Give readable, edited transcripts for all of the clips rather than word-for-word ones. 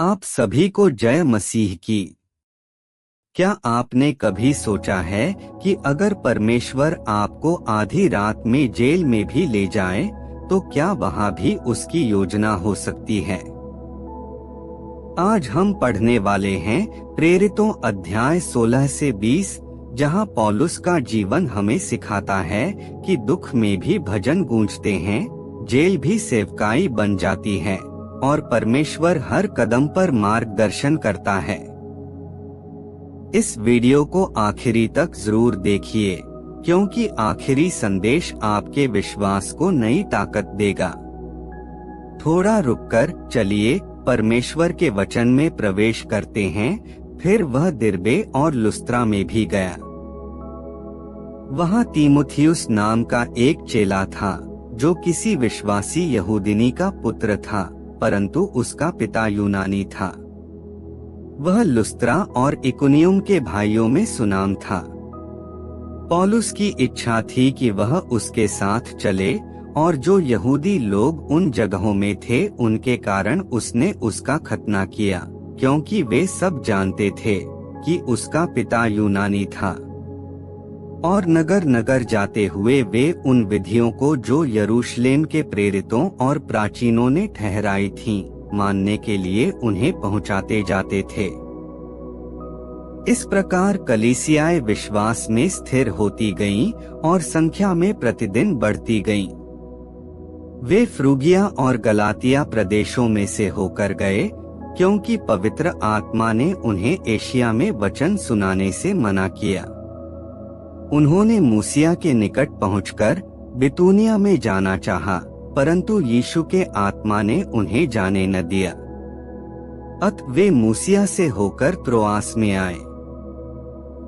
आप सभी को जय मसीह की। क्या आपने कभी सोचा है कि अगर परमेश्वर आपको आधी रात में जेल में भी ले जाए तो क्या वहां भी उसकी योजना हो सकती है। आज हम पढ़ने वाले हैं प्रेरितों अध्याय 16 से 20, जहां पौलुस का जीवन हमें सिखाता है कि दुख में भी भजन गूंजते हैं, जेल भी सेवकाई बन जाती है और परमेश्वर हर कदम पर मार्गदर्शन करता है। इस वीडियो को आखिरी तक जरूर देखिए, क्योंकि आखिरी संदेश आपके विश्वास को नई ताकत देगा। थोड़ा रुककर चलिए परमेश्वर के वचन में प्रवेश करते हैं। फिर वह दिरबे और लुस्त्रा में भी गया। वहां तीमुथियुस नाम का एक चेला था, जो किसी विश्वासी यहूदिनी का पुत्र था, परंतु उसका पिता यूनानी था। वह लुस्त्रा और इकुनियुम के भाइयों में सुनाम था। पौलुस की इच्छा थी कि वह उसके साथ चले, और जो यहूदी लोग उन जगहों में थे उनके कारण उसने उसका खतना किया, क्योंकि वे सब जानते थे कि उसका पिता यूनानी था। और नगर नगर जाते हुए वे उन विधियों को जो यरूशलेम के प्रेरितों और प्राचीनों ने ठहराई थीं, मानने के लिए उन्हें पहुंचाते जाते थे। इस प्रकार कलीसियाएं विश्वास में स्थिर होती गईं और संख्या में प्रतिदिन बढ़ती गईं। वे फ्रूगिया और गलातिया प्रदेशों में से होकर गए, क्योंकि पवित्र आत्मा ने उन्हें एशिया में वचन सुनाने से मना किया। उन्होंने मूसिया के निकट पहुंचकर बितूनिया में जाना चाहा, परंतु यीशु के आत्मा ने उन्हें जाने न दिया। अतः वे मूसिया से होकर त्रोआस में आए।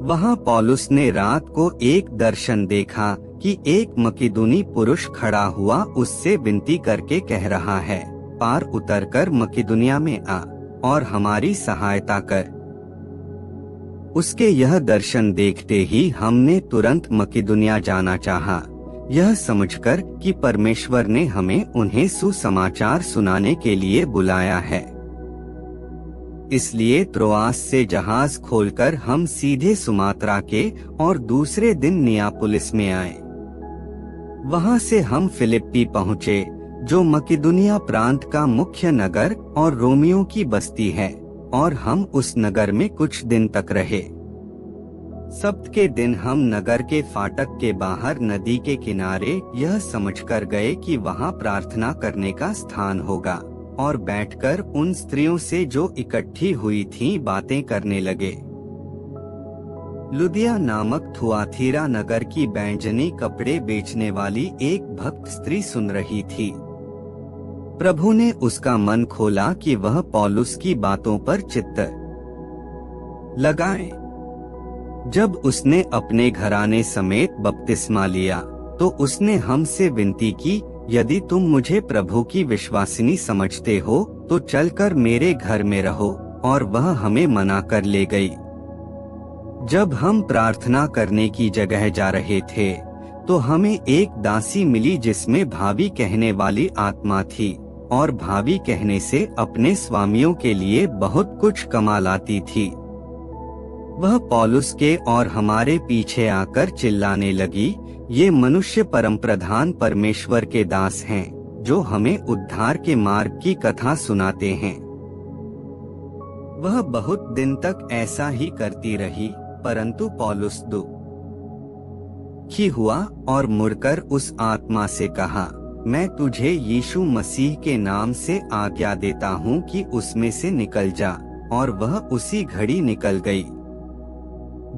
वहां पौलुस ने रात को एक दर्शन देखा कि एक मकिदुनी पुरुष खड़ा हुआ उससे विनती करके कह रहा है, पार उतरकर मकिदुनिया में आ और हमारी सहायता कर। उसके यह दर्शन देखते ही हमने तुरंत मकिदुनिया जाना चाहा, यह समझकर कि परमेश्वर ने हमें उन्हें सुसमाचार सुनाने के लिए बुलाया है। इसलिए त्रोआस से जहाज खोलकर हम सीधे सुमात्रा के और दूसरे दिन नियापुलिस में आए। वहां से हम फिलिप्पी पहुँचे, जो मकिदुनिया प्रांत का मुख्य नगर और रोमियों की बस्ती है, और हम उस नगर में कुछ दिन तक रहे। सब्त के दिन हम नगर के फाटक के बाहर नदी के किनारे यह समझकर गए कि वहां प्रार्थना करने का स्थान होगा, और बैठकर उन स्त्रियों से जो इकट्ठी हुई थीं बातें करने लगे। लुदिया नामक थुआथीरा नगर की बैंजनी कपड़े बेचने वाली एक भक्त स्त्री सुन रही थी। प्रभु ने उसका मन खोला कि वह पौलुस की बातों पर चित्त लगाए। जब उसने अपने घराने समेत बपतिस्मा लिया तो उसने हमसे विनती की, यदि तुम मुझे प्रभु की विश्वासिनी समझते हो तो चलकर मेरे घर में रहो, और वह हमें मना कर ले गई। जब हम प्रार्थना करने की जगह जा रहे थे तो हमें एक दासी मिली जिसमें भावी कहने वाली आत्मा थी, और भावी कहने से अपने स्वामियों के लिए बहुत कुछ कमा लाती थी। वह पौलुस के और हमारे पीछे आकर चिल्लाने लगी, ये मनुष्य परमप्रधान परमेश्वर के दास हैं, जो हमें उद्धार के मार्ग की कथा सुनाते हैं। वह बहुत दिन तक ऐसा ही करती रही, परंतु पौलुस दुखी हुआ और मुड़कर उस आत्मा से कहा, मैं तुझे यीशु मसीह के नाम से आज्ञा देता हूँ कि उसमें से निकल जा, और वह उसी घड़ी निकल गई।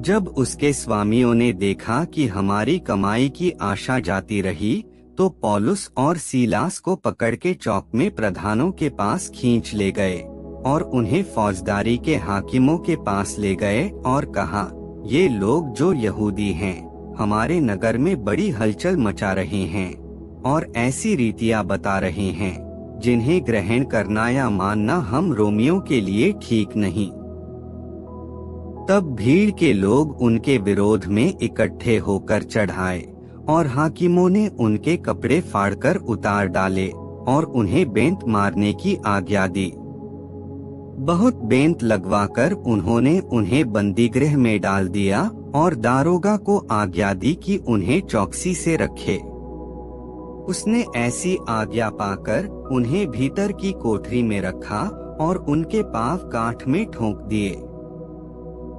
जब उसके स्वामियों ने देखा कि हमारी कमाई की आशा जाती रही, तो पौलुस और सीलास को पकड़ के चौक में प्रधानों के पास खींच ले गए, और उन्हें फौजदारी के हाकिमों के पास ले गए और कहा, ये लोग जो यहूदी हैं, हमारे नगर में बड़ी हलचल मचा रहे हैं और ऐसी रीतियां बता रहे हैं जिन्हें ग्रहण करना या मानना हम रोमियों के लिए ठीक नहीं। तब भीड़ के लोग उनके विरोध में इकट्ठे होकर चढ़ाए, और हाकिमों ने उनके कपड़े फाड़कर उतार डाले और उन्हें बेंत मारने की आज्ञा दी। बहुत बेंत लगवाकर उन्होंने उन्हें बंदीगृह में डाल दिया और दारोगा को आज्ञा दी कि उन्हें चौकसी से रखे। उसने ऐसी आज्ञा पाकर उन्हें भीतर की कोठरी में रखा और उनके पांव काठ में ठोंक दिए।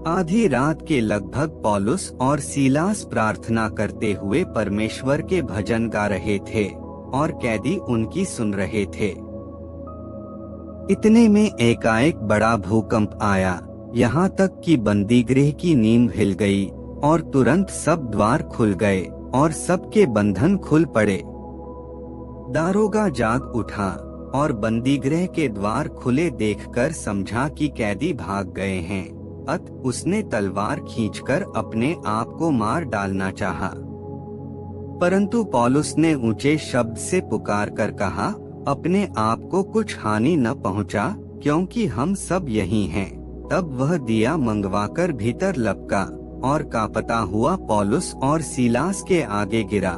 आधी रात के लगभग पौलुस और सीलास प्रार्थना करते हुए परमेश्वर के भजन गा रहे थे और कैदी उनकी सुन रहे थे। इतने में एकाएक बड़ा भूकंप आया, यहाँ तक कि बंदीगृह की नींव हिल गई और तुरंत सब द्वार खुल गए और सबके बंधन खुल पड़े। दारोगा जाग उठा और बंदीगृह के द्वार खुले देखकर समझा कि कैदी भाग गए हैं। अत उसने तलवार खींचकर अपने आप को मार डालना चाहा, परंतु पौलुस ने ऊंचे शब्द से पुकार कर कहा, अपने आप को कुछ हानि न पहुंचा, क्योंकि हम सब यही हैं। तब वह दिया मंगवाकर भीतर लपका और कांपता हुआ पौलुस और सीलास के आगे गिरा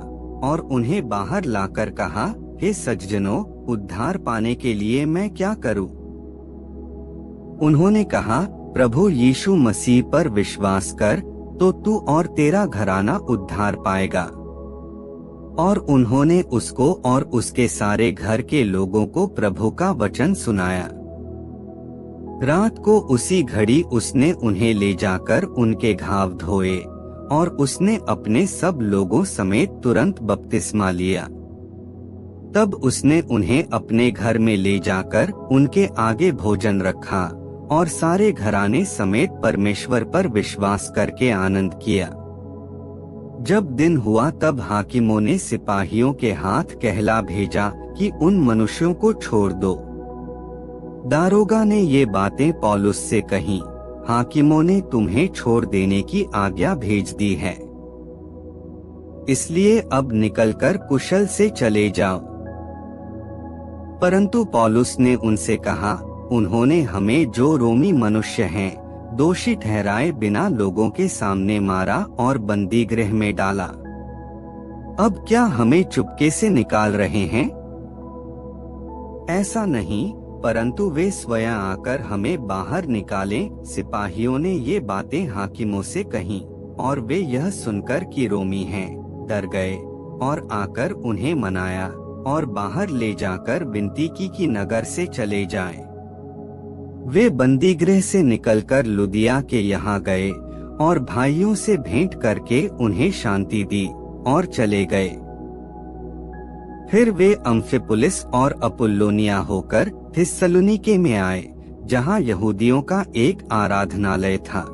और उन्हें बाहर लाकर कहा, हे सज्जनों, उद्धार पाने के लिए मैं क्या करूं? उन्होंने कहा, प्रभु यीशु मसीह पर विश्वास कर तो तू और तेरा घराना उद्धार पाएगा। और उन्होंने उसको और उसके सारे घर के लोगों को प्रभु का वचन सुनाया। रात को उसी घड़ी उसने उन्हें ले जाकर उनके घाव धोए और उसने अपने सब लोगों समेत तुरंत बपतिस्मा लिया। तब उसने उन्हें अपने घर में ले जाकर उनके आगे भोजन रखा और सारे घराने समेत परमेश्वर पर विश्वास करके आनंद किया। जब दिन हुआ तब हाकिमों ने सिपाहियों के हाथ कहला भेजा कि उन मनुष्यों को छोड़ दो। दारोगा ने ये बातें पौलुस से कहीं, हाकिमों ने तुम्हें छोड़ देने की आज्ञा भेज दी है, इसलिए अब निकलकर कुशल से चले जाओ। परंतु पौलुस ने उनसे कहा, उन्होंने हमें जो रोमी मनुष्य हैं दोषी ठहराए बिना लोगों के सामने मारा और बंदीगृह में डाला। अब क्या हमें चुपके से निकाल रहे हैं? ऐसा नहीं, परंतु वे स्वयं आकर हमें बाहर निकालें। सिपाहियों ने ये बातें हाकिमों से कहीं और वे यह सुनकर कि रोमी हैं, डर गए और आकर उन्हें मनाया और बाहर ले जाकर विनती की कि नगर से चले जाएं। वे बंदीगृह से निकलकर लुदिया के यहाँ गए और भाइयों से भेंट करके उन्हें शांति दी और चले गए। फिर वे अम्फिपुलिस और अपुल्लोनिया होकर थिस्सलुनीके में आए, जहाँ यहूदियों का एक आराधनालय था।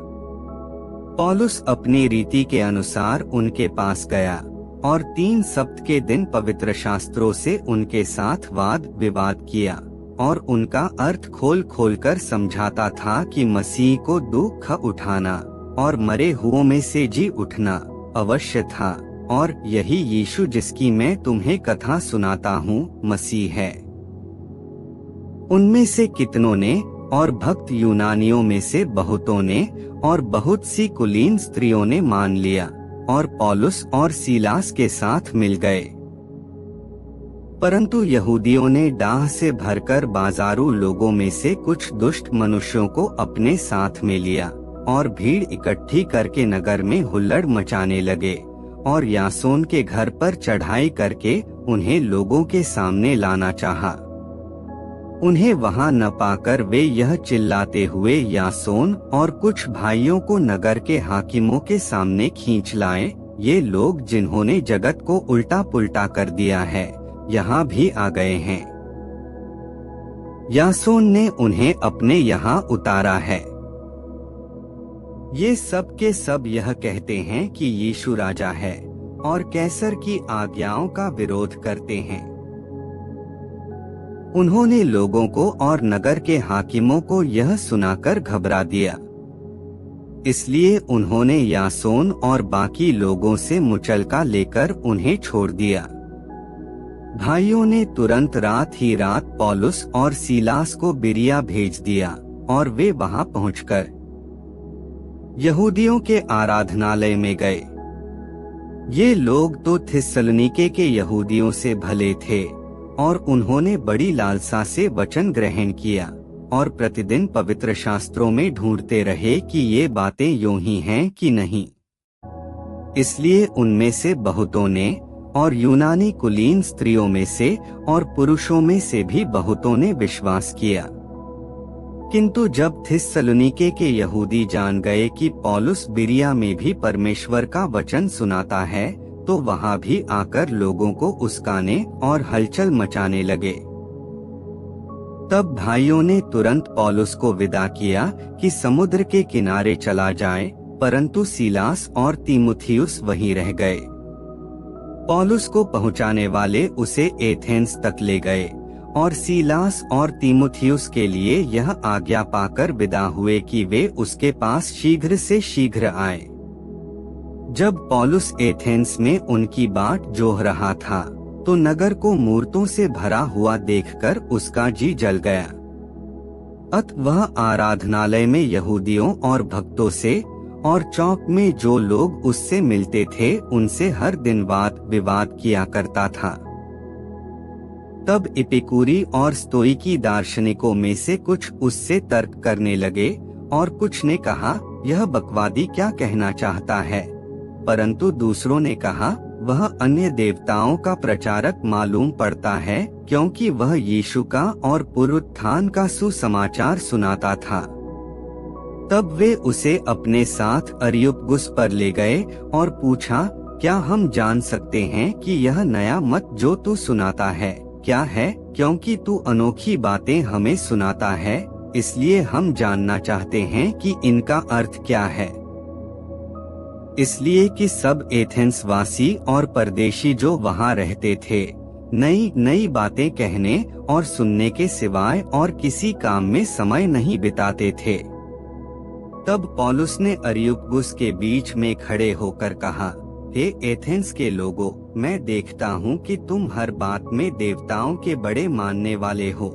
पौलुस अपनी रीति के अनुसार उनके पास गया और 3 सप्ताह के दिन पवित्र शास्त्रों से उनके साथ वाद विवाद किया और उनका अर्थ खोल खोल कर समझाता था कि मसीह को दुख उठाना और मरे हुओं में से जी उठना अवश्य था, और यही यीशु जिसकी मैं तुम्हें कथा सुनाता हूँ मसीह है। उनमें से कितनों ने और भक्त यूनानियों में से बहुतों ने और बहुत सी कुलीन स्त्रियों ने मान लिया और पौलुस और सीलास के साथ मिल गए। परंतु यहूदियों ने डाह से भरकर बाजारू लोगों में से कुछ दुष्ट मनुष्यों को अपने साथ में लिया और भीड़ इकट्ठी करके नगर में हुल्लड़ मचाने लगे और यासोन के घर पर चढ़ाई करके उन्हें लोगों के सामने लाना चाहा। उन्हें वहां न पाकर वे यह चिल्लाते हुए यासोन और कुछ भाइयों को नगर के हाकिमों के सामने खींच लाए, ये लोग जिन्होंने जगत को उल्टा पुल्टा कर दिया है यहाँ भी आ गए हैं। यासोन ने उन्हें अपने यहाँ उतारा है। ये सब के सब यह कहते हैं कि यीशु राजा है और कैसर की आज्ञाओं का विरोध करते हैं। उन्होंने लोगों को और नगर के हाकिमों को यह सुनाकर घबरा दिया, इसलिए उन्होंने यासोन और बाकी लोगों से मुचलका लेकर उन्हें छोड़ दिया। भाइयों ने तुरंत रात ही रात पौलुस और सीलास को बिरिया भेज दिया और वे वहां पहुंचकर यहूदियों के आराधनालय में गए। ये लोग तो थिस्सलुनीके के यहूदियों से भले थे और उन्होंने बड़ी लालसा से वचन ग्रहण किया और प्रतिदिन पवित्र शास्त्रों में ढूंढते रहे कि ये बातें यूं ही हैं कि नहीं। इसलिए उनमें से बहुतों ने, और यूनानी कुलीन स्त्रियों में से और पुरुषों में से भी बहुतों ने विश्वास किया। किंतु जब थिस्सलुनीके के यहूदी जान गए कि पौलुस बिरिया में भी परमेश्वर का वचन सुनाता है, तो वहां भी आकर लोगों को उस्काने और हलचल मचाने लगे। तब भाइयों ने तुरंत पौलुस को विदा किया कि समुद्र के किनारे चला जाए, परंतु सीलास और तीमुथियुस वहीं रह गए। पौलुस को पहुंचाने वाले उसे एथेंस तक ले गए और सीलास और तीमुथियुस के लिए यह आज्ञा पाकर विदा हुए कि वे उसके पास शीघ्र से शीघ्र आए। जब पौलुस एथेंस में उनकी बाट जोह रहा था, तो नगर को मूर्तों से भरा हुआ देखकर उसका जी जल गया। अतः वह आराधनालय में यहूदियों और भक्तों से और चौक में जो लोग उससे मिलते थे उनसे हर दिन वाद विवाद किया करता था। तब इपिकूरी और स्तोईकी दार्शनिकों में से कुछ उससे तर्क करने लगे और कुछ ने कहा, यह बकवादी क्या कहना चाहता है, परंतु दूसरों ने कहा, वह अन्य देवताओं का प्रचारक मालूम पड़ता है, क्योंकि वह यीशु का और पुनरुत्थान का सुसमाचार सुनाता था। तब वे उसे अपने साथ अरियुपगुस पर ले गए और पूछा, क्या हम जान सकते हैं कि यह नया मत जो तू सुनाता है क्या है, क्योंकि तू अनोखी बातें हमें सुनाता है, इसलिए हम जानना चाहते हैं कि इनका अर्थ क्या है। इसलिए कि सब एथेंस वासी और परदेशी जो वहां रहते थे, नई नई बातें कहने और सुनने के सिवाय और किसी काम में समय नहीं बिताते थे। तब पौलुस ने अरियुपगुस के बीच में खड़े होकर कहा, हे एथेंस के लोगों, मैं देखता हूँ कि तुम हर बात में देवताओं के बड़े मानने वाले हो।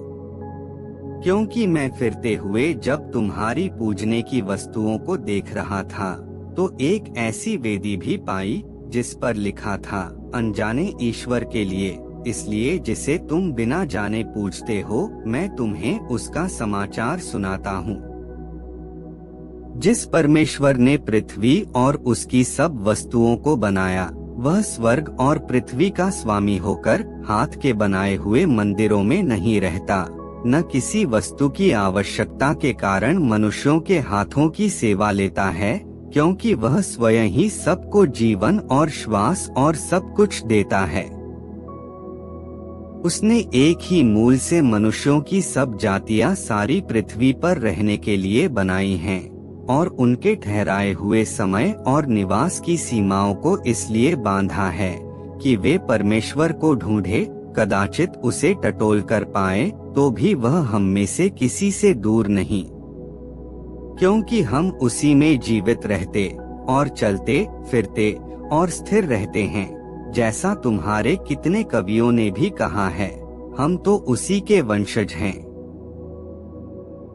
क्योंकि मैं फिरते हुए जब तुम्हारी पूजने की वस्तुओं को देख रहा था, तो एक ऐसी वेदी भी पाई जिस पर लिखा था, अनजाने ईश्वर के लिए, इसलिए जिसे तुम बिना जाने पूजते हो, मैं तुम्हें उसका समाचार सुनाता हूँ। जिस परमेश्वर ने पृथ्वी और उसकी सब वस्तुओं को बनाया, वह स्वर्ग और पृथ्वी का स्वामी होकर हाथ के बनाए हुए मंदिरों में नहीं रहता, न किसी वस्तु की आवश्यकता के कारण मनुष्यों के हाथों की सेवा लेता है, क्योंकि वह स्वयं ही सबको जीवन और श्वास और सब कुछ देता है। उसने एक ही मूल से मनुष्यों की सब जातियां सारी पृथ्वी पर रहने के लिए बनाई हैं, और उनके ठहराए हुए समय और निवास की सीमाओं को इसलिए बांधा है कि वे परमेश्वर को ढूंढे, कदाचित उसे टटोल कर पाए, तो भी वह हम में से किसी से दूर नहीं, क्योंकि हम उसी में जीवित रहते और चलते फिरते और स्थिर रहते हैं, जैसा तुम्हारे कितने कवियों ने भी कहा है, हम तो उसी के वंशज हैं।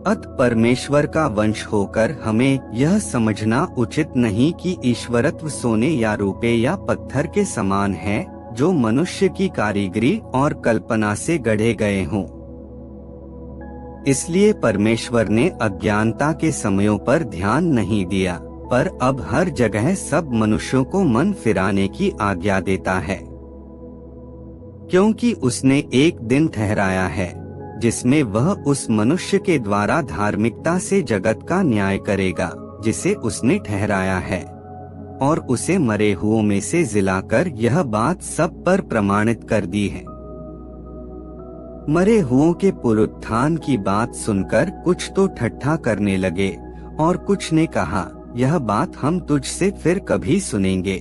अतः परमेश्वर का वंश होकर हमें यह समझना उचित नहीं कि ईश्वरत्व सोने या रुपये या पत्थर के समान है, जो मनुष्य की कारीगरी और कल्पना से गढ़े गए हों। इसलिए परमेश्वर ने अज्ञानता के समयों पर ध्यान नहीं दिया, पर अब हर जगह सब मनुष्यों को मन फिराने की आज्ञा देता है, क्योंकि उसने एक दिन ठहराया है जिसमें वह उस मनुष्य के द्वारा धार्मिकता से जगत का न्याय करेगा जिसे उसने ठहराया है, और उसे मरे हुओं में से जिलाकर यह बात सब पर प्रमाणित कर दी है। मरे हुओं के पुनरुत्थान की बात सुनकर कुछ तो ठट्ठा करने लगे और कुछ ने कहा, यह बात हम तुझसे फिर कभी सुनेंगे।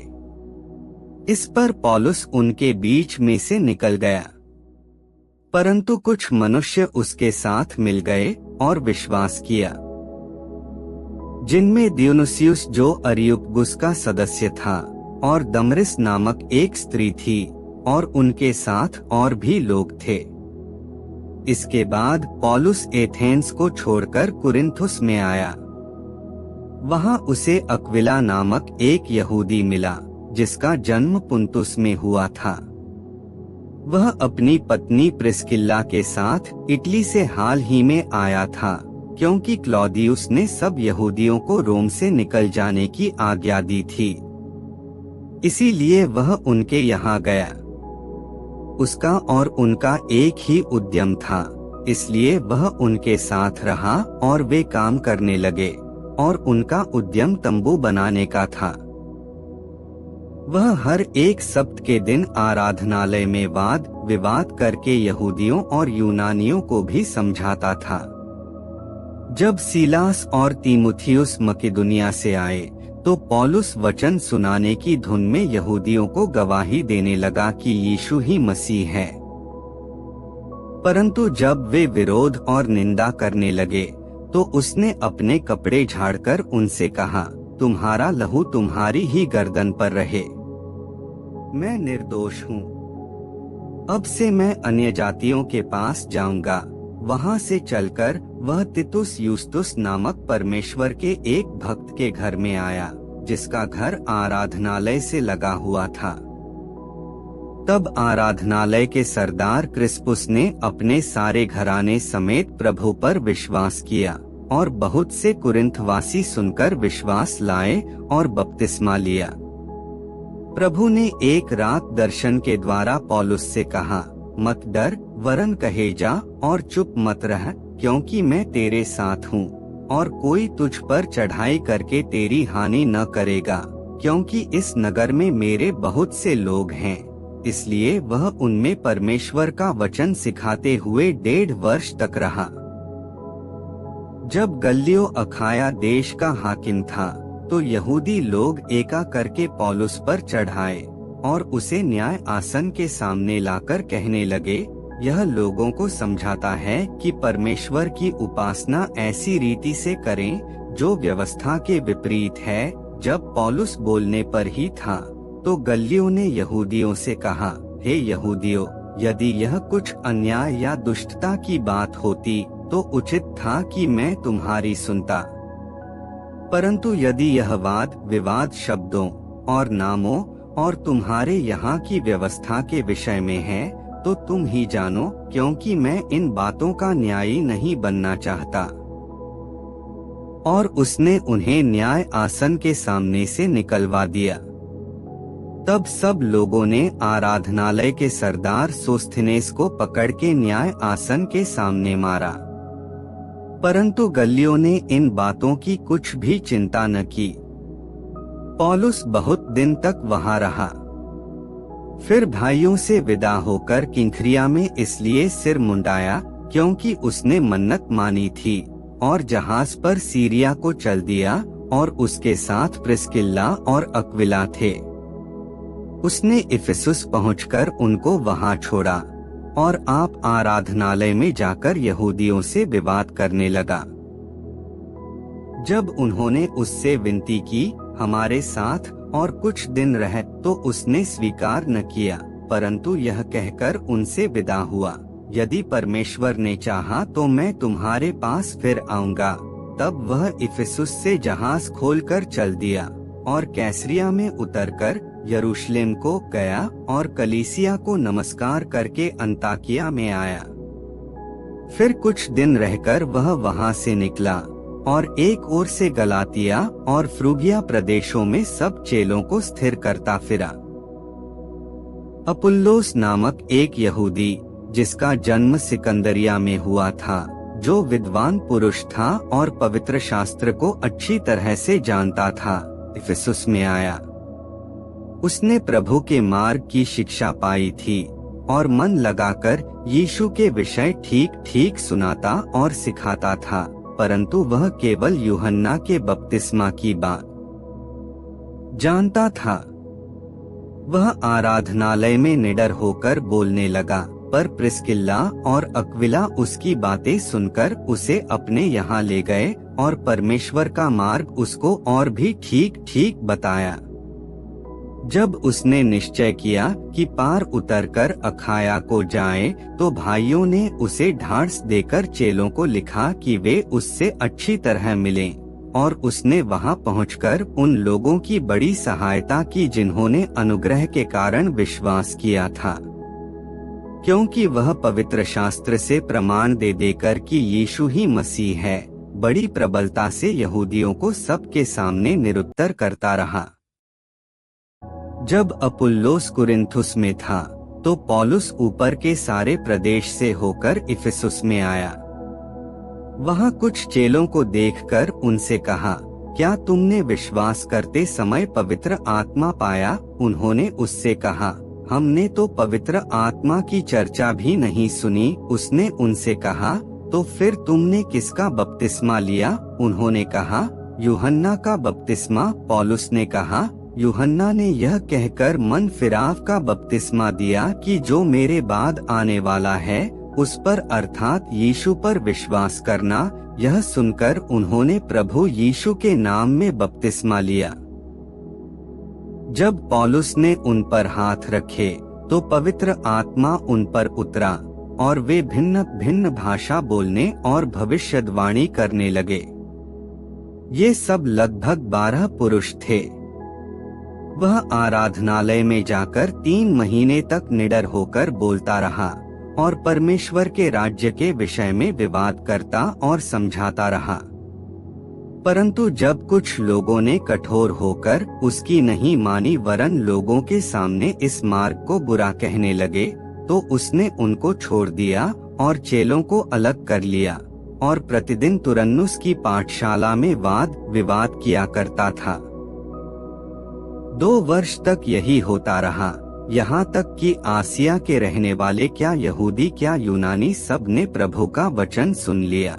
इस पर पौलुस उनके बीच में से निकल गया, परंतु कुछ मनुष्य उसके साथ मिल गए और विश्वास किया, जिनमें दियोनुसियुस जो अरियुपगुस का सदस्य था और दमरिस नामक एक स्त्री थी, और उनके साथ और भी लोग थे। इसके बाद पौलुस एथेंस को छोड़कर कुरिन्थुस में आया। वहां उसे अक्विला नामक एक यहूदी मिला, जिसका जन्म पुन्तुस में हुआ था। वह अपनी पत्नी प्रिस्किल्ला के साथ इटली से हाल ही में आया था, क्योंकि क्लॉदियुस ने सब यहूदियों को रोम से निकल जाने की आज्ञा दी थी। इसीलिए वह उनके यहाँ गया। उसका और उनका एक ही उद्यम था, इसलिए वह उनके साथ रहा और वे काम करने लगे, और उनका उद्यम तंबू बनाने का था। वह हर एक सप्त के दिन आराधनालय में वाद विवाद करके यहूदियों और यूनानियों को भी समझाता था। जब सीलास और तीमुथियुस मकिदुनिया से आए, तो पौलुस वचन सुनाने की धुन में यहूदियों को गवाही देने लगा कि यीशु ही मसीह है। परंतु जब वे विरोध और निंदा करने लगे, तो उसने अपने कपड़े झाड़कर उनसे कहा, तुम्हारा लहू तुम्हारी ही गर्दन पर रहे। मैं निर्दोष हूँ। अब से मैं अन्य जातियों के पास जाऊंगा। वहाँ से चलकर वह तितुस यूस्तुस नामक परमेश्वर के एक भक्त के घर में आया, जिसका घर आराधनालय से लगा हुआ था। तब आराधनालय के सरदार क्रिस्पुस ने अपने सारे घराने समेत प्रभु पर विश्वास किया, और बहुत से कुरिन्थवासी सुनकर विश्वास लाए और बपतिस्मा लिया। प्रभु ने एक रात दर्शन के द्वारा पौलुस से कहा, मत डर, वरन कहे जा और चुप मत रह, क्योंकि मैं तेरे साथ हूँ, और कोई तुझ पर चढ़ाई करके तेरी हानि न करेगा, क्योंकि इस नगर में मेरे बहुत से लोग हैं। इसलिए वह उनमें परमेश्वर का वचन सिखाते हुए 1.5 वर्ष तक रहा। जब गल्लियो अखाया देश का हाकिम था, तो यहूदी लोग एका करके पौलुस पर चढ़ाए और उसे न्याय आसन के सामने लाकर कहने लगे, यह लोगों को समझाता है कि परमेश्वर की उपासना ऐसी रीति से करें जो व्यवस्था के विपरीत है। जब पौलुस बोलने पर ही था, तो गल्लियो ने यहूदियों से कहा, हे यहूदियों, यदि यह कुछ अन्याय या दुष्टता की बात होती तो उचित था कि मैं तुम्हारी सुनता, परंतु यदि यह वाद विवाद शब्दों और नामों और तुम्हारे यहाँ की व्यवस्था के विषय में है, तो तुम ही जानो, क्योंकि मैं इन बातों का न्यायी नहीं बनना चाहता। और उसने उन्हें न्याय आसन के सामने से निकलवा दिया। तब सब लोगों ने आराधनालय के सरदार सोस्थेनेस को पकड़ के न्याय आसन के सामने मारा, परंतु गल्लियो ने इन बातों की कुछ भी चिंता न की। पौलुस बहुत दिन तक वहां रहा। फिर भाइयों से विदा होकर किंख्रिया में इसलिए सिर मुंडाया क्योंकि उसने मन्नत मानी थी, और जहाज पर सीरिया को चल दिया, और उसके साथ प्रिस्किल्ला और अक्विला थे। उसने इफिसुस पहुंचकर उनको वहां छोड़ा, और आप आराधनालय में जाकर यहूदियों से विवाद करने लगा। जब उन्होंने उससे विनती की, हमारे साथ और कुछ दिन रह, तो उसने स्वीकार न किया, परंतु यह कहकर उनसे विदा हुआ, यदि परमेश्वर ने चाहा तो मैं तुम्हारे पास फिर आऊंगा। तब वह इफिसुस से जहाज खोलकर चल दिया, और कैसरिया में उतरकर यरूशलेम को गया, और कलीसिया को नमस्कार करके अंताकिया में आया। फिर कुछ दिन रहकर वह वहां से निकला, और एक ओर से गलातिया और फ्रूगिया प्रदेशों में सब चेलों को स्थिर करता फिरा। अपुल्लोस नामक एक यहूदी, जिसका जन्म सिकंदरिया में हुआ था, जो विद्वान पुरुष था और पवित्र शास्त्र को अच्छी तरह से जानता था, इफिसुस में आया। उसने प्रभु के मार्ग की शिक्षा पाई थी, और मन लगाकर यीशु के विषय ठीक ठीक सुनाता और सिखाता था, परंतु वह केवल यूहन्ना के बपतिस्मा की बात जानता था। वह आराधनालय में निडर होकर बोलने लगा, पर प्रिस्किल्ला और अक्विला उसकी बातें सुनकर उसे अपने यहाँ ले गए, और परमेश्वर का मार्ग उसको और भी ठीक ठीक बताया। जब उसने निश्चय किया कि पार उतरकर अखाया को जाए, तो भाइयों ने उसे ढाढ़स देकर चेलों को लिखा कि वे उससे अच्छी तरह मिलें, और उसने वहां पहुंचकर उन लोगों की बड़ी सहायता की जिन्होंने अनुग्रह के कारण विश्वास किया था। क्योंकि वह पवित्र शास्त्र से प्रमाण दे देकर कि यीशु ही मसीह है, बड़ी प्रबलता से यहूदियों को सबके सामने निरुत्तर करता रहा। जब अपुल्लोस कुरिन्थुस में था, तो पौलुस ऊपर के सारे प्रदेश से होकर इफिसुस में आया। वहां कुछ चेलों को देखकर उनसे कहा, क्या तुमने विश्वास करते समय पवित्र आत्मा पाया? उन्होंने उससे कहा, हमने तो पवित्र आत्मा की चर्चा भी नहीं सुनी। उसने उनसे कहा, तो फिर तुमने किसका बपतिस्मा लिया? उन्होंने कहा, यूहन्ना का बपतिस्मा। पौलुस ने कहा, यूहन्ना ने यह कहकर मन फिराव का बपतिस्मा दिया कि जो मेरे बाद आने वाला है उस पर अर्थात यीशु पर विश्वास करना। यह सुनकर उन्होंने प्रभु यीशु के नाम में बपतिस्मा लिया। जब पौलुस ने उन पर हाथ रखे तो पवित्र आत्मा उन पर उतरा और वे भिन्न भिन्न भाषा बोलने और भविष्यवाणी करने लगे। ये सब लगभग 12 पुरुष थे। वह आराधनालय में जाकर 3 महीने तक निडर होकर बोलता रहा और परमेश्वर के राज्य के विषय में विवाद करता और समझाता रहा। परंतु जब कुछ लोगों ने कठोर होकर उसकी नहीं मानी वरन लोगों के सामने इस मार्ग को बुरा कहने लगे, तो उसने उनको छोड़ दिया और चेलों को अलग कर लिया और प्रतिदिन तुरन्नुस की पाठशाला में वाद विवाद किया करता था। 2 वर्ष तक यही होता रहा, यहाँ तक कि आसिया के रहने वाले क्या यहूदी क्या यूनानी सब ने प्रभु का वचन सुन लिया।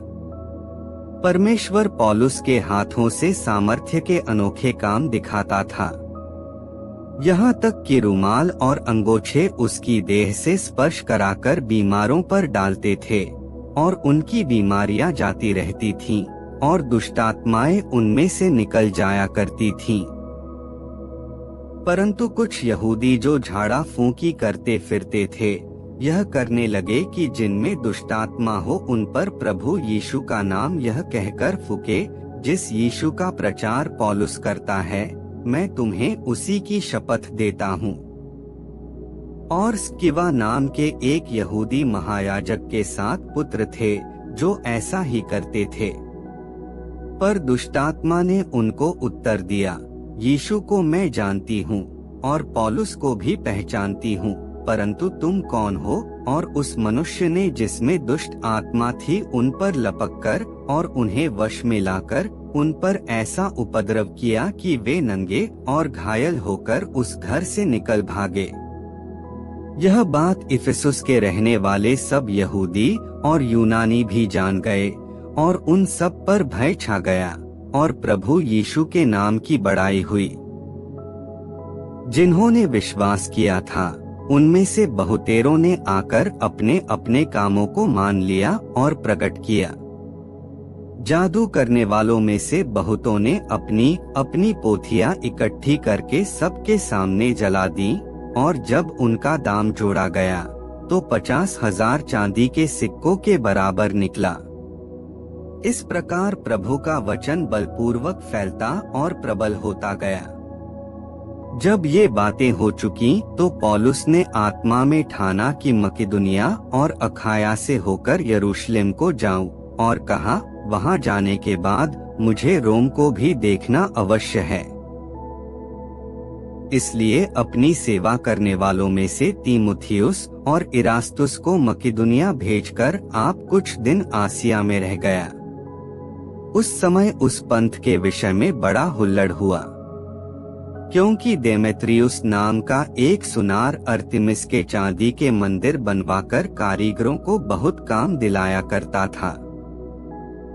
परमेश्वर पौलुस के हाथों से सामर्थ्य के अनोखे काम दिखाता था। यहाँ तक कि रुमाल और अंगोछे उसकी देह से स्पर्श कराकर बीमारों पर डालते थे और उनकी बीमारियां जाती रहती थीं और दुष्टात्माएं उनमें से निकल जाया करती थीं। परंतु कुछ यहूदी जो झाड़ा फूंकी करते फिरते थे, यह करने लगे कि जिनमें दुष्टात्मा हो उन पर प्रभु यीशु का नाम यह कहकर फूके, जिस यीशु का प्रचार पौलुस करता है, मैं तुम्हें उसी की शपथ देता हूँ। और स्किवा नाम के एक यहूदी महायाजक के 7 पुत्र थे जो ऐसा ही करते थे। पर दुष्टात्मा ने उनको उत्तर दिया, यीशु को मैं जानती हूँ और पौलुस को भी पहचानती हूँ, परंतु तुम कौन हो? और उस मनुष्य ने जिसमें दुष्ट आत्मा थी उन पर लपककर और उन्हें वश में लाकर उन पर ऐसा उपद्रव किया कि वे नंगे और घायल होकर उस घर से निकल भागे। यह बात इफिसुस के रहने वाले सब यहूदी और यूनानी भी जान गए और उन सब पर भय छा गया और प्रभु यीशु के नाम की बड़ाई हुई। जिन्होंने विश्वास किया था उनमें से बहुतेरों ने आकर अपने अपने कामों को मान लिया और प्रकट किया। जादू करने वालों में से बहुतों ने अपनी अपनी पोथियां इकट्ठी करके सबके सामने जला दी और जब उनका दाम जोड़ा गया तो 50,000 चांदी के सिक्कों के बराबर निकला। इस प्रकार प्रभु का वचन बलपूर्वक फैलता और प्रबल होता गया। जब ये बातें हो चुकी तो पौलुस ने आत्मा में ठाना कि मकिदुनिया और अखाया से होकर यरूशलेम को जाऊं, और कहा वहां जाने के बाद मुझे रोम को भी देखना अवश्य है। इसलिए अपनी सेवा करने वालों में से तीमुथियुस और इरास्तुस को मकिदुनिया भेजकर आप कुछ दिन आसिया में रह गया। उस समय उस पंथ के विषय में बड़ा हुल्लड़ हुआ, क्योंकि देमेत्रियुस नाम का एक सुनार अर्तिमिस के चांदी के मंदिर बनवाकर कारीगरों को बहुत काम दिलाया करता था।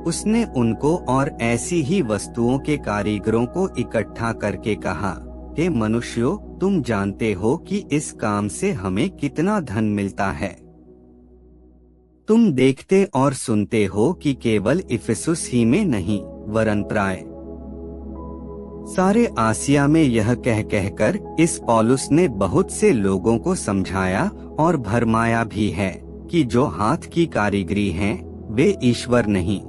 उसने उनको और ऐसी ही वस्तुओं के कारीगरों को इकट्ठा करके कहा, हे मनुष्यों, तुम जानते हो कि इस काम से हमें कितना धन मिलता है। तुम देखते और सुनते हो कि केवल इफिसुस ही में नहीं वरन प्राय सारे आसिया में यह कह कहकर इस पौलुस ने बहुत से लोगों को समझाया और भरमाया भी है कि जो हाथ की कारीगरी हैं, वे ईश्वर नहीं।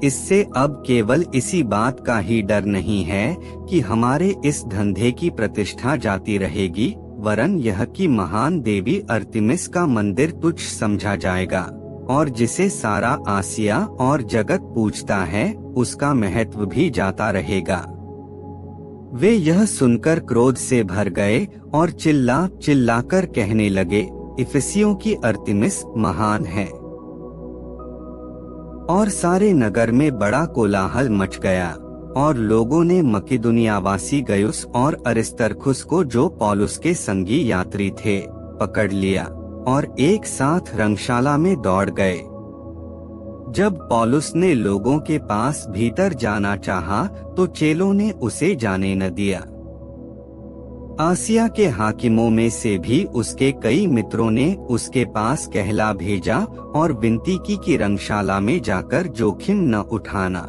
इससे अब केवल इसी बात का ही डर नहीं है कि हमारे इस धंधे की प्रतिष्ठा जाती रहेगी, वरन यह कि महान देवी अर्तिमिस का मंदिर तुच्छ समझा जाएगा, और जिसे सारा आसिया और जगत पूजता है उसका महत्व भी जाता रहेगा। वे यह सुनकर क्रोध से भर गए और चिल्ला चिल्लाकर कहने लगे, इफिसियों की अर्तिमिस महान है। और सारे नगर में बड़ा कोलाहल मच गया, और लोगों ने मकिदुनियावासी गयुस और अरिस्तर्खुस को, जो पौलुस के संगी यात्री थे, पकड़ लिया और एक साथ रंगशाला में दौड़ गए। जब पौलुस ने लोगों के पास भीतर जाना चाहा तो चेलों ने उसे जाने न दिया। आसिया के हाकिमों में से भी उसके कई मित्रों ने उसके पास कहला भेजा और विनती की कि रंगशाला में जाकर जोखिम न उठाना।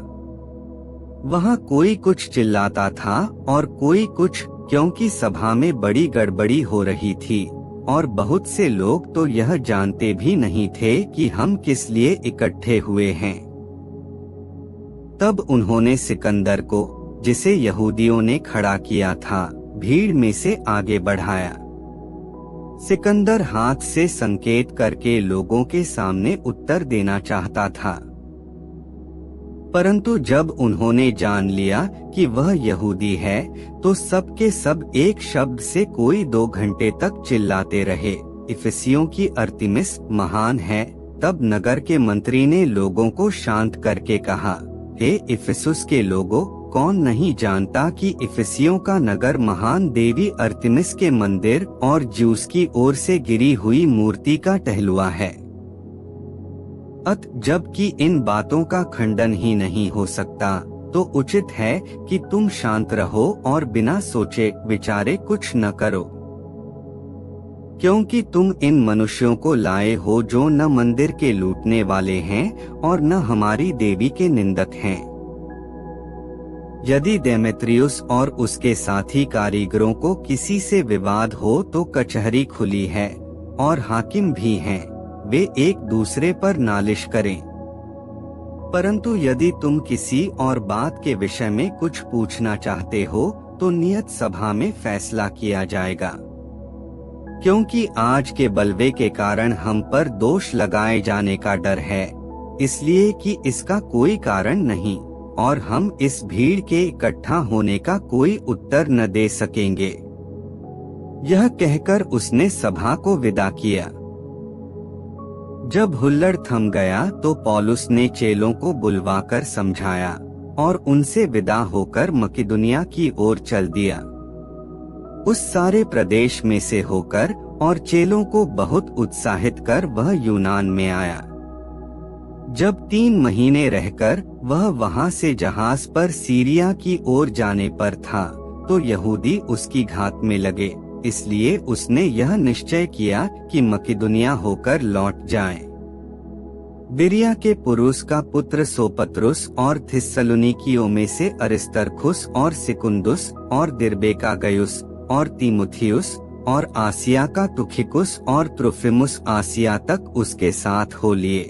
वहाँ कोई कुछ चिल्लाता था और कोई कुछ, क्योंकि सभा में बड़ी गड़बड़ी हो रही थी और बहुत से लोग तो यह जानते भी नहीं थे कि हम किस लिए इकट्ठे हुए हैं। तब उन्होंने सिकंदर को, जिसे यहूदियों ने खड़ा किया था, भीड़ में से आगे बढ़ाया। सिकंदर हाथ से संकेत करके लोगों के सामने उत्तर देना चाहता था, परंतु जब उन्होंने जान लिया कि वह यहूदी है तो सब के सब एक शब्द से कोई 2 घंटे तक चिल्लाते रहे, इफिसियों की अर्तिमिस महान है। तब नगर के मंत्री ने लोगों को शांत करके कहा, हे इफिसुस के लोगों, कौन नहीं जानता कि इफिसियों का नगर महान देवी अर्तिमिस के मंदिर और ज्यूस की ओर से गिरी हुई मूर्ति का टहलुआ है। जबकि इन बातों का खंडन ही नहीं हो सकता, तो उचित है कि तुम शांत रहो और बिना सोचे विचारे कुछ न करो, क्योंकि तुम इन मनुष्यों को लाए हो जो न मंदिर के लूटने वाले हैं और न हमारी देवी के निंदक हैं। यदि देमेत्रियुस और उसके साथी कारीगरों को किसी से विवाद हो तो कचहरी खुली है और हाकिम भी हैं, वे एक दूसरे पर नालिश करें। परंतु यदि तुम किसी और बात के विषय में कुछ पूछना चाहते हो तो नियत सभा में फैसला किया जाएगा, क्योंकि आज के बलवे के कारण हम पर दोष लगाए जाने का डर है, इसलिए कि इसका कोई कारण नहीं और हम इस भीड़ के इकट्ठा होने का कोई उत्तर न दे सकेंगे। यह कहकर उसने सभा को विदा किया। जब हुल्लड़ थम गया तो पौलुस ने चेलों को बुलवाकर समझाया और उनसे विदा होकर मकिदुनिया की ओर चल दिया। उस सारे प्रदेश में से होकर और चेलों को बहुत उत्साहित कर वह यूनान में आया। जब 3 महीने रहकर वह वहां से जहाज पर सीरिया की ओर जाने पर था तो यहूदी उसकी घात में लगे, इसलिए उसने यह निश्चय किया कि मकिदुनिया होकर लौट जाए। बिरिया के पुरुष का पुत्र सोपत्रुस और थिस्सलुनीकियों में से अरिस्तर्खुस और सिकुंदुस और दिर्बे का गयुस और तीमुथियुस और आसिया का तुखिकुस और त्रुफिमुस आसिया तक उसके साथ हो लिए।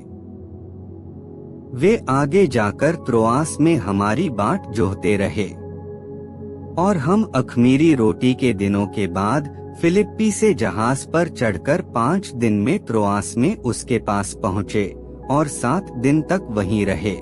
वे आगे जाकर त्रोआस में हमारी बाट जोहते रहे और हम अखमीरी रोटी के दिनों के बाद फिलिप्पी से जहाज पर चढ़कर 5 दिन में त्रोआस में उसके पास पहुँचे और 7 दिन तक वहीं रहे।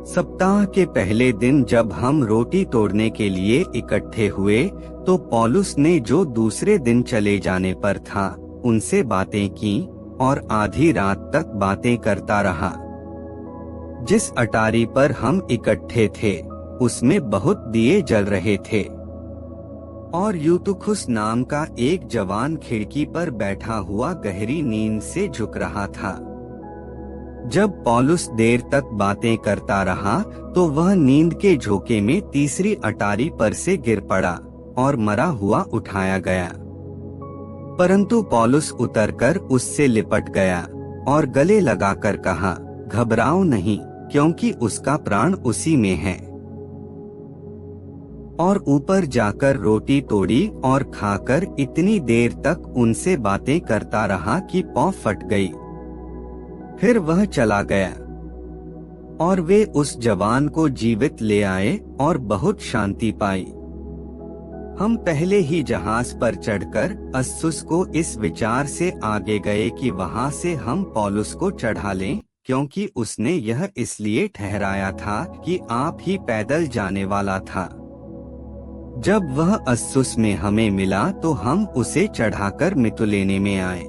सप्ताह के पहले दिन जब हम रोटी तोड़ने के लिए इकट्ठे हुए तो पौलुस ने, जो दूसरे दिन चले जाने पर था, उनसे बातें की और आधी रात तक बातें करता रहा। जिस अटारी पर हम इकट्ठे थे उसमें बहुत दिए जल रहे थे और यूतुखुस नाम का एक जवान खिड़की पर बैठा हुआ गहरी नींद से झुक रहा था। जब पौलुस देर तक बातें करता रहा तो वह नींद के झोंके में तीसरी अटारी पर से गिर पड़ा और मरा हुआ उठाया गया। परंतु पौलुस उतरकर उससे लिपट गया और गले लगाकर कहा, घबराओ नहीं, क्योंकि उसका प्राण उसी में है। और ऊपर जाकर रोटी तोड़ी और खाकर इतनी देर तक उनसे बातें करता रहा कि पौ फट गई। फिर वह चला गया और वे उस जवान को जीवित ले आए और बहुत शांति पाई। हम पहले ही जहाज पर चढ़कर अस्सुस को इस विचार से आगे गए कि वहां से हम पौलुस को चढ़ा लें, क्योंकि उसने यह इसलिए ठहराया था कि आप ही पैदल जाने वाला था। जब वह अस्सुस में हमें मिला तो हम उसे चढ़ाकर मितुलेने में आए।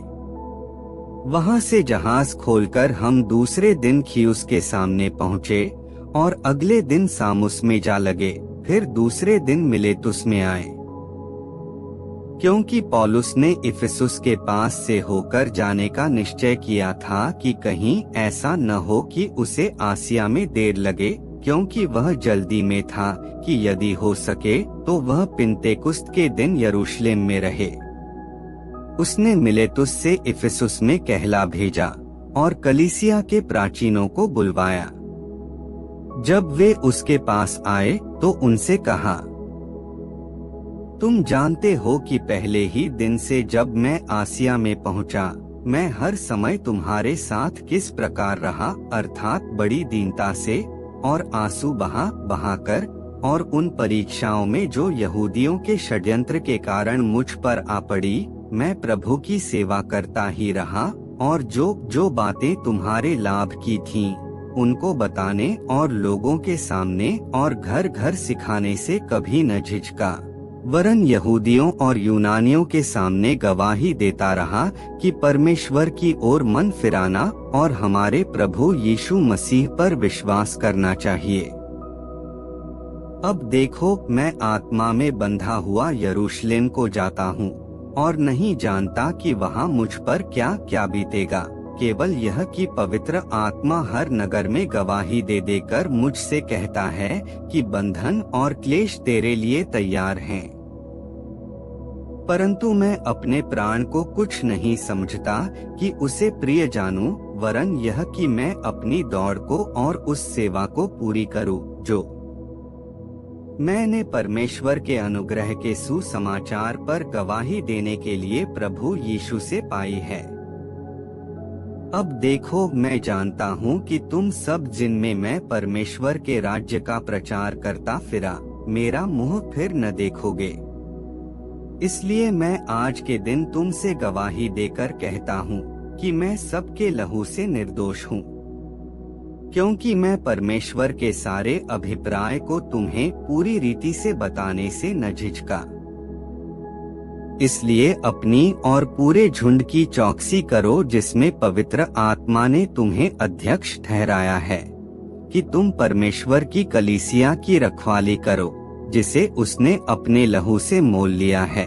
वहां से जहाज खोलकर हम दूसरे दिन खियुस के सामने पहुँचे और अगले दिन सामुस में जा लगे, फिर दूसरे दिन मिलेतुस में आए। क्योंकि पौलुस ने इफिसुस के पास से होकर जाने का निश्चय किया था कि कहीं ऐसा न हो कि उसे आसिया में देर लगे, क्योंकि वह जल्दी में था कि यदि हो सके तो वह पिन्तेकुस्त के दिन यरूशलेम में रहे। उसने मिलेतुस से इफिसुस में कहला भेजा और कलीसिया के प्राचीनों को बुलवाया। जब वे उसके पास आए तो उनसे कहा, तुम जानते हो कि पहले ही दिन से जब मैं आसिया में पहुंचा, मैं हर समय तुम्हारे साथ किस प्रकार रहा, अर्थात बड़ी दीनता से और आंसू बहाकर, और उन परीक्षाओं में जो यहूदियों के षड्यंत्र के कारण मुझ पर आ पड़ी, मैं प्रभु की सेवा करता ही रहा, और जो बातें तुम्हारे लाभ की थीं, उनको बताने और लोगों के सामने और घर घर सिखाने से कभी न झिझका, वरन यहूदियों और यूनानियों के सामने गवाही देता रहा कि परमेश्वर की ओर मन फिराना और हमारे प्रभु यीशु मसीह पर विश्वास करना चाहिए। अब देखो, मैं आत्मा में बंधा हुआ यरूशलेम को जाता हूँ और नहीं जानता कि वहाँ मुझ पर क्या क्या बीतेगा, केवल यह कि पवित्र आत्मा हर नगर में गवाही दे देकर मुझसे कहता है कि बंधन और क्लेश तेरे लिए तैयार हैं। परंतु मैं अपने प्राण को कुछ नहीं समझता कि उसे प्रिय जानूं, वरन यह कि मैं अपनी दौड़ को और उस सेवा को पूरी करूं जो मैंने परमेश्वर के अनुग्रह के सुसमाचार पर गवाही देने के लिए प्रभु यीशु से पाई है। अब देखो, मैं जानता हूँ कि तुम सब जिनमें मैं परमेश्वर के राज्य का प्रचार करता फिरा, मेरा मुंह फिर न देखोगे। इसलिए मैं आज के दिन तुमसे गवाही देकर कहता हूँ कि मैं सबके लहू से निर्दोष हूँ, क्योंकि मैं परमेश्वर के सारे अभिप्राय को तुम्हें पूरी रीति से बताने से न झिझका। इसलिए अपनी और पूरे झुंड की चौकसी करो, जिसमें पवित्र आत्मा ने तुम्हें अध्यक्ष ठहराया है, कि तुम परमेश्वर की कलीसिया की रखवाली करो, जिसे उसने अपने लहू से मोल लिया है।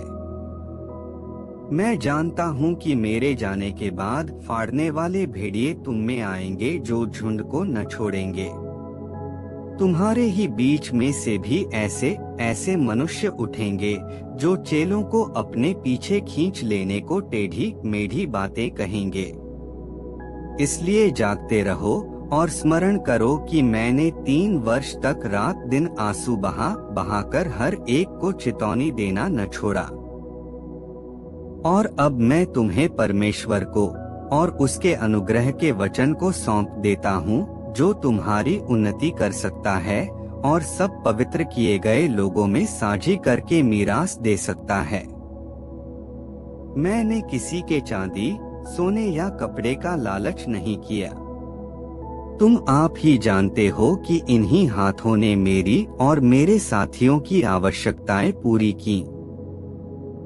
मैं जानता हूँ कि मेरे जाने के बाद फाड़ने वाले भेड़िए तुम में आएंगे, जो झुंड को न छोड़ेंगे। तुम्हारे ही बीच में से भी ऐसे ऐसे मनुष्य उठेंगे, जो चेलों को अपने पीछे खींच लेने को टेढ़ी मेढ़ी बातें कहेंगे। इसलिए जागते रहो और स्मरण करो कि मैंने 3 वर्ष तक रात दिन आंसू बहाकर हर एक को चेतावनी देना न छोड़ा। और अब मैं तुम्हें परमेश्वर को और उसके अनुग्रह के वचन को सौंप देता हूँ, जो तुम्हारी उन्नति कर सकता है और सब पवित्र किए गए लोगों में साझी करके मीरास दे सकता है। मैंने किसी के चांदी, सोने या कपड़े का लालच नहीं किया। तुम आप ही जानते हो कि इन्हीं हाथों ने मेरी और मेरे साथियों की आवश्यकताएं पूरी की।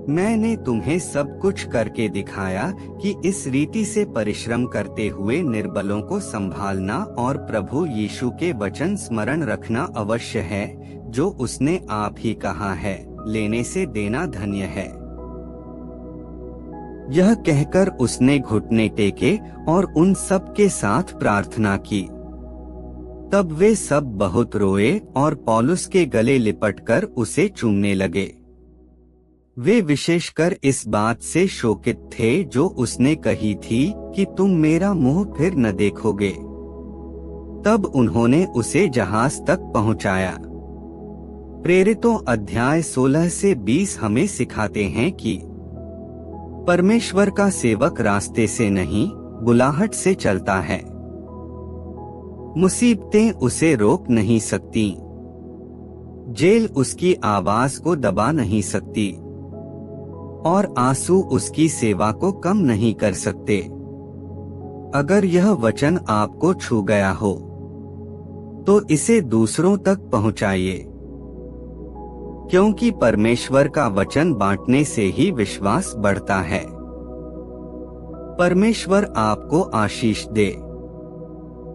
मैंने तुम्हें सब कुछ करके दिखाया कि इस रीति से परिश्रम करते हुए निर्बलों को संभालना और प्रभु यीशु के वचन स्मरण रखना अवश्य है, जो उसने आप ही कहा है, लेने से देना धन्य है। यह कहकर उसने घुटने टेके और उन सब के साथ प्रार्थना की। तब वे सब बहुत रोए और पौलुस के गले लिपटकर उसे चूमने लगे। वे विशेषकर इस बात से शोकित थे जो उसने कही थी कि तुम मेरा मुंह फिर न देखोगे। तब उन्होंने उसे जहाज तक पहुंचाया। प्रेरितों अध्याय 16 से 20 हमें सिखाते हैं कि परमेश्वर का सेवक रास्ते से नहीं, बुलाहट से चलता है। मुसीबतें उसे रोक नहीं सकती। जेल उसकी आवाज को दबा नहीं सकती और आंसू उसकी सेवा को कम नहीं कर सकते। अगर यह वचन आपको छू गया हो तो इसे दूसरों तक पहुंचाइए, क्योंकि परमेश्वर का वचन बांटने से ही विश्वास बढ़ता है। परमेश्वर आपको आशीष दे।